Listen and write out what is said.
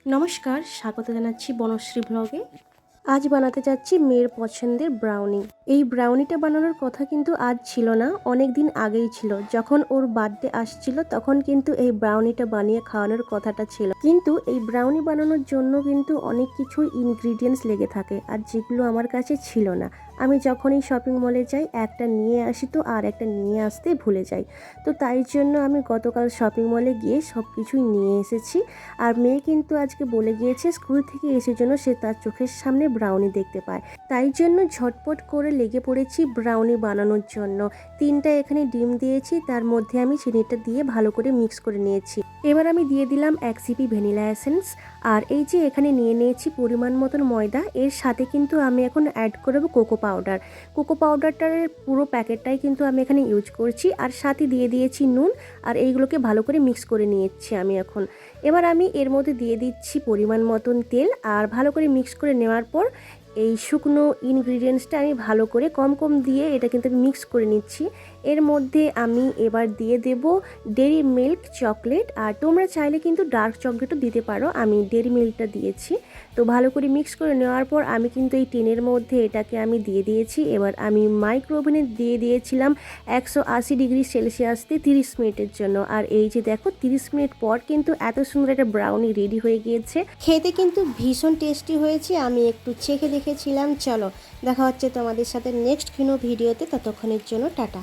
নমস্কার, স্বাগত জানাচ্ছি বনশ্রী ব্লগে। আজ বানাতে যাচ্ছি মেয়ের পছন্দের ব্রাউনি। এই ব্রাউনিটা বানানোর কথা কিন্তু আজ ছিল না, অনেক দিন আগেই ছিল। যখন ওর বার্থডে আসছিল তখন কিন্তু এই ব্রাউনিটা বানিয়ে খাওয়ানোর কথাটা ছিল। কিন্তু এই ব্রাউনি বানানোর জন্য কিন্তু অনেক কিছুই ইনগ্রিডিয়েন্টস লেগে থাকে, আর যেগুলো আমার কাছে ছিল না। আমি যখনই শপিং মলে যাই একটা নিয়ে আসি, তো আর একটা নিয়ে আসতে ভুলে যাই। তো তাই জন্য আমি গতকাল শপিং মলে গিয়ে সব কিছুই নিয়ে এসেছি। আর মেয়ে কিন্তু আজকে বলে গিয়েছে স্কুল থেকে এসে যেন সে তার চোখের সামনে ব্রাউনি দেখতে পায়। তাই জন্য ঝটপট করে লেগে পড়েছি ব্রাউনি বানানোর জন্য। 3টা এখানে ডিম দিয়েছি, তার মধ্যে আমি চিনিটা দিয়ে ভালো করে মিক্স করে নিয়েছি। এবার আমি দিয়ে দিলাম 1 সিপি ভ্যানিলা এসেন্স। আর এই যে এখানে নিয়ে নিয়েছি পরিমাণ মতন ময়দা, এর সাথে কিন্তু আমি এখন অ্যাড করব কোকো পাউডার। কোকো পাউডারটার পুরো প্যাকেটটাই কিন্তু আমি এখানে ইউজ করছি, আর সাথে দিয়ে দিয়েছি নুন। আর এইগুলোকে ভালো করে মিক্স করে নিয়েছি আমি এখন। এবার আমি এর মধ্যে দিয়ে দিচ্ছি পরিমাণ মতন তেল, আর ভালো করে মিক্স করে নেওয়ার পর এই শুকনো ইনগ্রিডিয়েন্টসটা আমি ভালো করে কম কম দিয়ে এটা কিন্তু আমি মিক্স করে নিচ্ছি। এর মধ্যে আমি এবার দিয়ে দেব ডেরি মিল্ক চকলেট, আর তোমরা চাইলে কিন্তু ডার্ক চকলেটও দিতে পারো, আমি ডেরি মিল্কটা দিয়েছি। তো ভালো করে মিক্স করে নেওয়ার পর আমি কিন্তু এই টিনের মধ্যে এটাকে আমি দিয়ে দিয়েছি। এবার আমি মাইক্রোওভেনে দিয়ে দিয়েছিলাম 180 ডিগ্রি সেলসিয়াসতে 30 মিনিটের জন্য। আর এই যে দেখো 30 মিনিট পর কিন্তু এত সুন্দর একটা ব্রাউনি রেডি হয়ে গিয়েছে। খেতে কিন্তু ভীষণ টেস্টি হয়েছে, আমি একটু চেখে দেখেছিলাম। চলো দেখা হচ্ছে তোমাদের সাথে নেক্সট কোনো ভিডিওতে, ততক্ষণের জন্য টাটা।